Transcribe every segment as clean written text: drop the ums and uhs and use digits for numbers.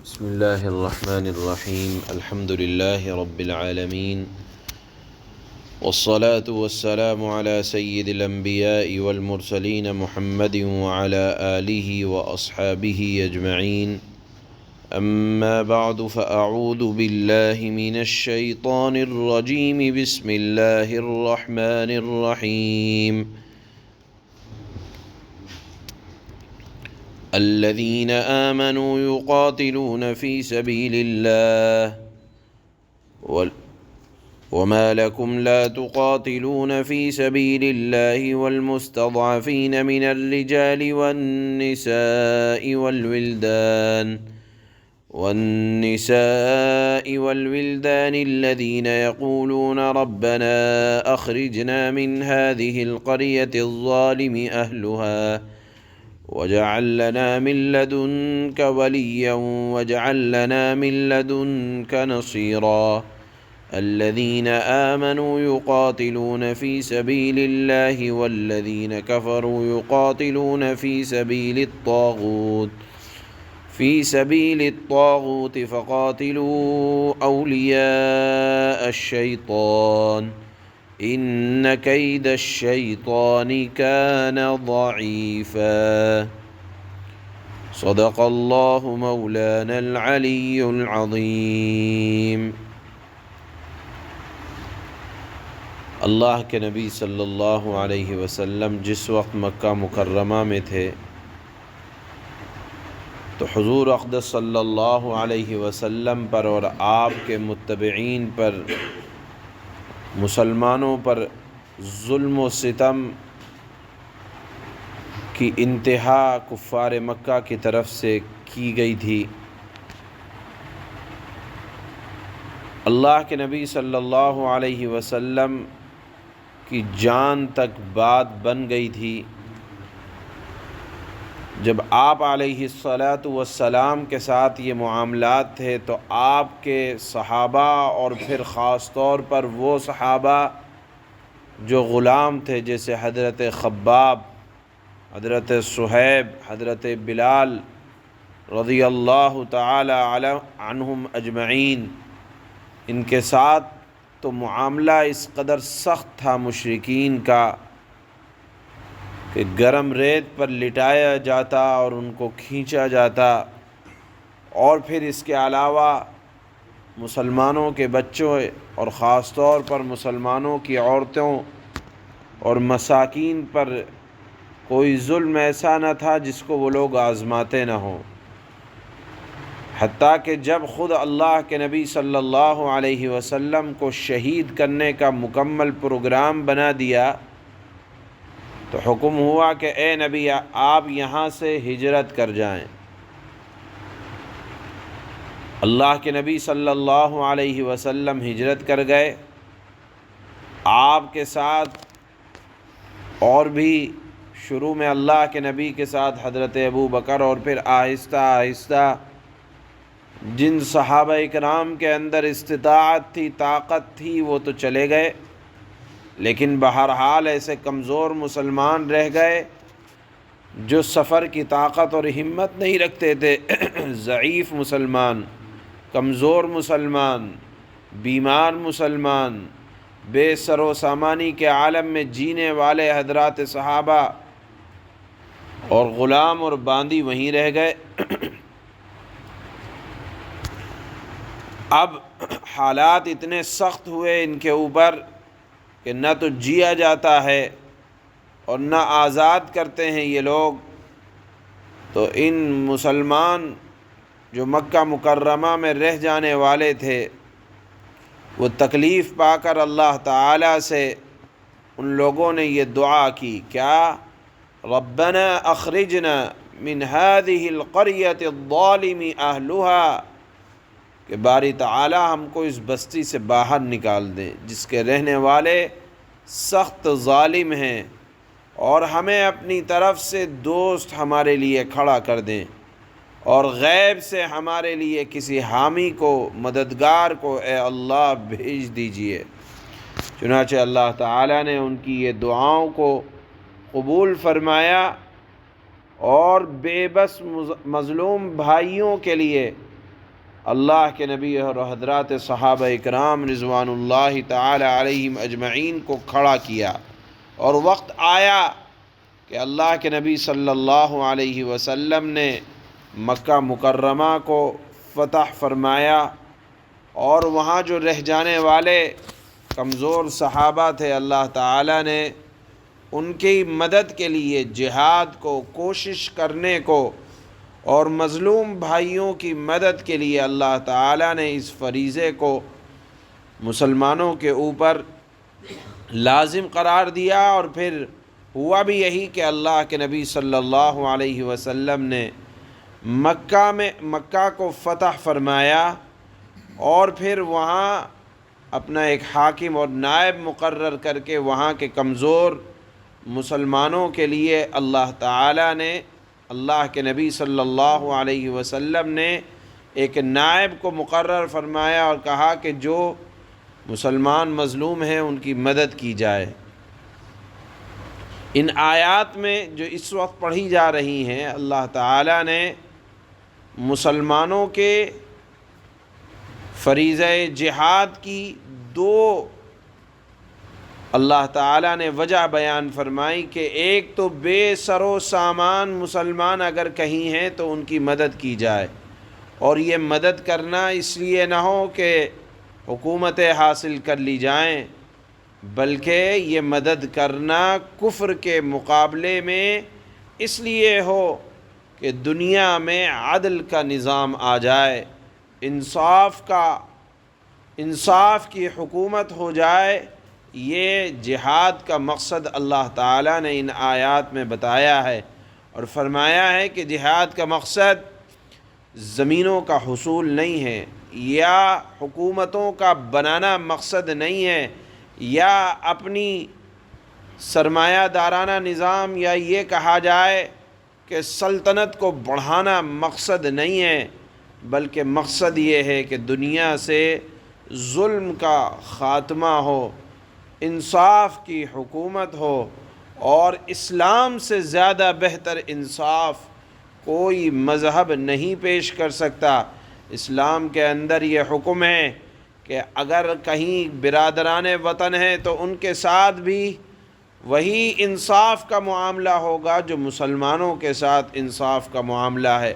بسم اللہ الرحمن الرحیم الحمد للہ رب العالمین والصلاة والسلام على سید الانبیاء والمرسلین محمد وعلى آلہ واصحابہ اجمعین اما بعد فاعوذ باللہ من الشیطان الرجیم بسم اللہ الرحمن الرحیم الذين آمنوا يقاتلون في سبيل الله وما لكم لا تقاتلون في سبيل الله والمستضعفين من الرجال والنساء والولدان الذين يقولون ربنا أخرجنا من هذه القرية الظالم أهلها واجعل لنا من لدنك وليا واجعل لنا من لدنك نصيرا الذين آمنوا يقاتلون في سبيل الله والذين كفروا يقاتلون في سبيل الطاغوت فقاتلوا أولياء الشيطان ان کید الشیطان کان ضعیفا صدق اللہ مولانا العلی العظیم۔ اللہ کے نبی صلی اللہ علیہ وسلم جس وقت مکہ مکرمہ میں تھے تو حضور اقدس صلی اللہ علیہ وسلم پر اور آپ کے متبعین پر مسلمانوں پر ظلم و ستم کی انتہا کفار مکہ کی طرف سے کی گئی تھی۔ اللہ کے نبی صلی اللہ علیہ وسلم کی جان تک بات بن گئی تھی۔ جب آپ علیہ الصلاۃ والسلام کے ساتھ یہ معاملات تھے تو آپ کے صحابہ اور پھر خاص طور پر وہ صحابہ جو غلام تھے جیسے حضرت خباب، حضرت صہیب، حضرت بلال رضی اللہ تعالی عنہم اجمعین، ان کے ساتھ تو معاملہ اس قدر سخت تھا مشرکین کا کہ گرم ریت پر لٹایا جاتا اور ان کو کھینچا جاتا، اور پھر اس کے علاوہ مسلمانوں کے بچوں اور خاص طور پر مسلمانوں کی عورتوں اور مساکین پر کوئی ظلم ایسا نہ تھا جس کو وہ لوگ آزماتے نہ ہوں۔ حتیٰ کہ جب خود اللہ کے نبی صلی اللہ علیہ وسلم کو شہید کرنے کا مکمل پروگرام بنا دیا تو حکم ہوا کہ اے نبی آپ یہاں سے ہجرت کر جائیں۔ اللہ کے نبی صلی اللہ علیہ وسلم ہجرت کر گئے۔ آپ کے ساتھ اور بھی شروع میں اللہ کے نبی کے ساتھ حضرت ابو بکر، اور پھر آہستہ آہستہ جن صحابہ کرام کے اندر استطاعت تھی، طاقت تھی، وہ تو چلے گئے، لیکن بہرحال ایسے کمزور مسلمان رہ گئے جو سفر کی طاقت اور ہمت نہیں رکھتے تھے۔ ضعیف مسلمان، کمزور مسلمان، بیمار مسلمان، بے سر و سامانی کے عالم میں جینے والے حضرات صحابہ اور غلام اور باندی وہیں رہ گئے۔ اب حالات اتنے سخت ہوئے ان کے اوپر کہ نہ تو جیا جاتا ہے اور نہ آزاد کرتے ہیں یہ لوگ۔ تو ان مسلمان جو مکہ مکرمہ میں رہ جانے والے تھے وہ تکلیف پا کر اللہ تعالیٰ سے ان لوگوں نے یہ دعا کی، کیا؟ ربنا اخرجنا من هذه القرية الظالم اہلها، کہ باری تعالیٰ ہم کو اس بستی سے باہر نکال دیں جس کے رہنے والے سخت ظالم ہیں، اور ہمیں اپنی طرف سے دوست ہمارے لیے کھڑا کر دیں، اور غیب سے ہمارے لیے کسی حامی کو، مددگار کو اے اللہ بھیج دیجئے۔ چنانچہ اللہ تعالیٰ نے ان کی یہ دعاؤں کو قبول فرمایا اور بے بس مظلوم بھائیوں کے لیے اللہ کے نبی اور حضرات صحابہ اکرام رضوان اللہ تعالی علیہم اجمعین کو کھڑا کیا، اور وقت آیا کہ اللہ کے نبی صلی اللہ علیہ وسلم نے مکہ مکرمہ کو فتح فرمایا، اور وہاں جو رہ جانے والے کمزور صحابہ تھے اللہ تعالیٰ نے ان کی مدد کے لیے جہاد کو، کوشش کرنے کو، اور مظلوم بھائیوں کی مدد کے لیے اللہ تعالیٰ نے اس فریضے کو مسلمانوں کے اوپر لازم قرار دیا۔ اور پھر ہوا بھی یہی کہ اللہ کے نبی صلی اللہ علیہ وسلم نے مکہ کو فتح فرمایا، اور پھر وہاں اپنا ایک حاکم اور نائب مقرر کر کے وہاں کے کمزور مسلمانوں کے لیے اللہ تعالیٰ نے، اللہ کے نبی صلی اللہ علیہ وسلم نے ایک نائب کو مقرر فرمایا اور کہا کہ جو مسلمان مظلوم ہیں ان کی مدد کی جائے۔ ان آیات میں جو اس وقت پڑھی جا رہی ہیں، اللہ تعالیٰ نے مسلمانوں کے فریضہ جہاد کی دو اللہ تعالیٰ نے وجہ بیان فرمائی کہ ایک تو بے سر و سامان مسلمان اگر کہیں ہیں تو ان کی مدد کی جائے، اور یہ مدد کرنا اس لیے نہ ہو کہ حکومتیں حاصل کر لی جائیں، بلکہ یہ مدد کرنا کفر کے مقابلے میں اس لیے ہو کہ دنیا میں عدل کا نظام آ جائے، انصاف کی حکومت ہو جائے۔ یہ جہاد کا مقصد اللہ تعالیٰ نے ان آیات میں بتایا ہے، اور فرمایا ہے کہ جہاد کا مقصد زمینوں کا حصول نہیں ہے، یا حکومتوں کا بنانا مقصد نہیں ہے، یا اپنی سرمایہ دارانہ نظام، یا یہ کہا جائے کہ سلطنت کو بڑھانا مقصد نہیں ہے، بلکہ مقصد یہ ہے کہ دنیا سے ظلم کا خاتمہ ہو، انصاف کی حکومت ہو، اور اسلام سے زیادہ بہتر انصاف کوئی مذہب نہیں پیش کر سکتا۔ اسلام کے اندر یہ حکم ہے کہ اگر کہیں برادران وطن ہیں تو ان کے ساتھ بھی وہی انصاف کا معاملہ ہوگا جو مسلمانوں کے ساتھ انصاف کا معاملہ ہے،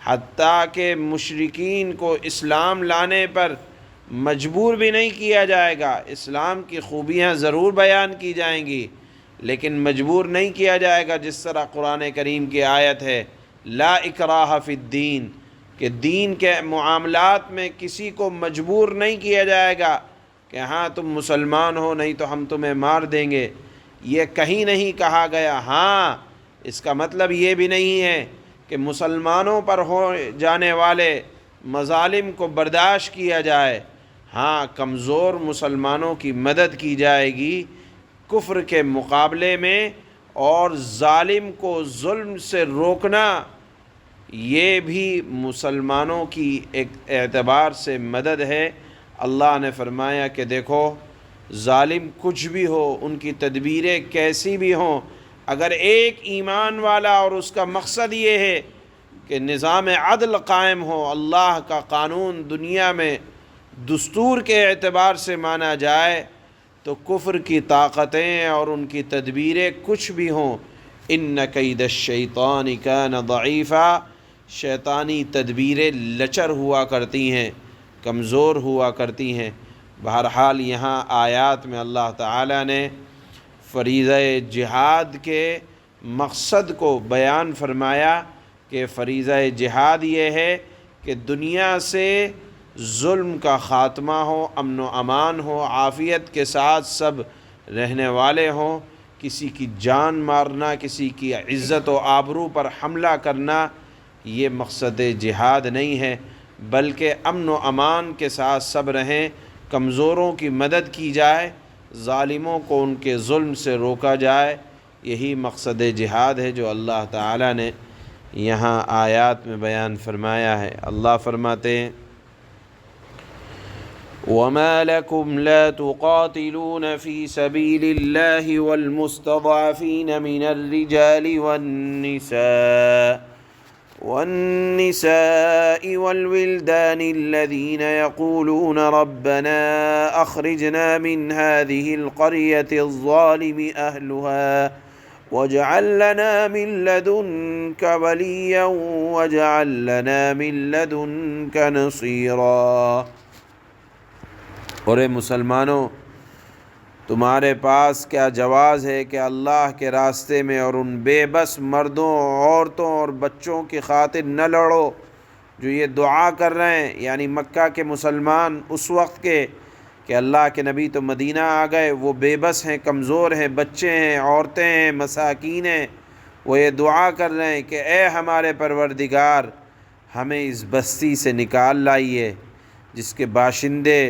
حتیٰ کہ مشرکین کو اسلام لانے پر مجبور بھی نہیں کیا جائے گا۔ اسلام کی خوبیاں ضرور بیان کی جائیں گی، لیکن مجبور نہیں کیا جائے گا، جس طرح قرآن کریم کی آیت ہے لا اکراہ فی الدین، کہ دین کے معاملات میں کسی کو مجبور نہیں کیا جائے گا کہ ہاں تم مسلمان ہو نہیں تو ہم تمہیں مار دیں گے، یہ کہیں نہیں کہا گیا۔ ہاں اس کا مطلب یہ بھی نہیں ہے کہ مسلمانوں پر ہو جانے والے مظالم کو برداشت کیا جائے، ہاں کمزور مسلمانوں کی مدد کی جائے گی کفر کے مقابلے میں، اور ظالم کو ظلم سے روکنا یہ بھی مسلمانوں کی ایک اعتبار سے مدد ہے۔ اللہ نے فرمایا کہ دیکھو ظالم کچھ بھی ہو، ان کی تدبیریں کیسی بھی ہوں، اگر ایک ایمان والا اور اس کا مقصد یہ ہے کہ نظام عدل قائم ہو، اللہ کا قانون دنیا میں دستور کے اعتبار سے مانا جائے، تو کفر کی طاقتیں اور ان کی تدبیریں کچھ بھی ہوں، ان کید الشیطان کان ضعیفا، شیطانی تدبیریں لچر ہوا کرتی ہیں، کمزور ہوا کرتی ہیں۔ بہرحال یہاں آیات میں اللہ تعالیٰ نے فریضہ جہاد کے مقصد کو بیان فرمایا کہ فریضہ جہاد یہ ہے کہ دنیا سے ظلم کا خاتمہ ہو، امن و امان ہو، عافیت کے ساتھ سب رہنے والے ہوں، کسی کی جان مارنا، کسی کی عزت و آبرو پر حملہ کرنا یہ مقصد جہاد نہیں ہے، بلکہ امن و امان کے ساتھ سب رہیں، کمزوروں کی مدد کی جائے، ظالموں کو ان کے ظلم سے روکا جائے، یہی مقصد جہاد ہے جو اللہ تعالیٰ نے یہاں آیات میں بیان فرمایا ہے۔ اللہ فرماتے ہیں وَمَا لَكُمْ لَا تُقَاتِلُونَ فِي سَبِيلِ اللَّهِ وَالْمُسْتَضْعَفِينَ مِنَ الرِّجَالِ وَالنِّسَاءِ والنساء والولدان الذين يقولون ربنا أخرجنا من هذه القرية الظالم أهلها واجعل لنا من لدنك وليا واجعل لنا من لدنك نصيرا۔ اور اے مسلمانوں، تمہارے پاس کیا جواز ہے کہ اللہ کے راستے میں اور ان بے بس مردوں، عورتوں اور بچوں کی خاطر نہ لڑو جو یہ دعا کر رہے ہیں، یعنی مکہ کے مسلمان اس وقت کے کہ اللہ کے نبی تو مدینہ آ گئے، وہ بے بس ہیں، کمزور ہیں، بچے ہیں، عورتیں ہیں، مساکین ہیں، وہ یہ دعا کر رہے ہیں کہ اے ہمارے پروردگار، ہمیں اس بستی سے نکال لائیے جس کے باشندے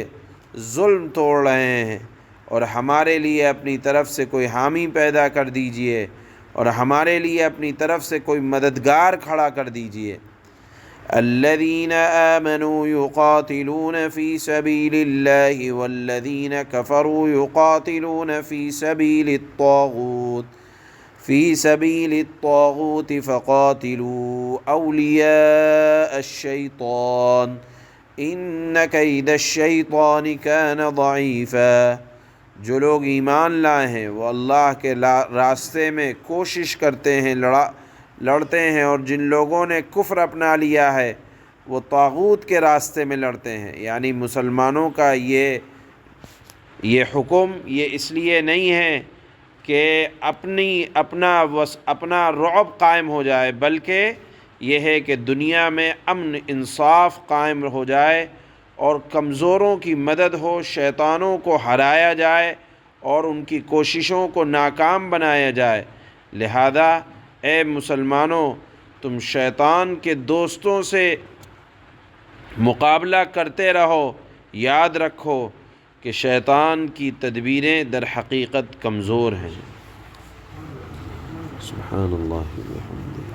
ظلم توڑ رہے ہیں، اور ہمارے لیے اپنی طرف سے کوئی حامی پیدا کر دیجئے اور ہمارے لیے اپنی طرف سے کوئی مددگار کھڑا کر دیجئے۔ الذين آمنوا يقاتلون في سبيل الله والذين كفروا يقاتلون في سبيل الطاغوت فقاتلوا أولياء الشيطان إن كيد الشيطان كان ضعيفا۔ جو لوگ ایمان لائے ہیں وہ اللہ کے راستے میں کوشش کرتے ہیں، لڑتے ہیں، اور جن لوگوں نے کفر اپنا لیا ہے وہ طاغوت کے راستے میں لڑتے ہیں۔ یعنی مسلمانوں کا یہ حکم یہ اس لیے نہیں ہے کہ اپنا رعب قائم ہو جائے، بلکہ یہ ہے کہ دنیا میں امن انصاف قائم ہو جائے اور کمزوروں کی مدد ہو، شیطانوں کو ہرایا جائے اور ان کی کوششوں کو ناکام بنایا جائے۔ لہذا اے مسلمانوں، تم شیطان کے دوستوں سے مقابلہ کرتے رہو، یاد رکھو کہ شیطان کی تدبیریں در حقیقت کمزور ہیں۔ سبحان اللہ و بحمدہ۔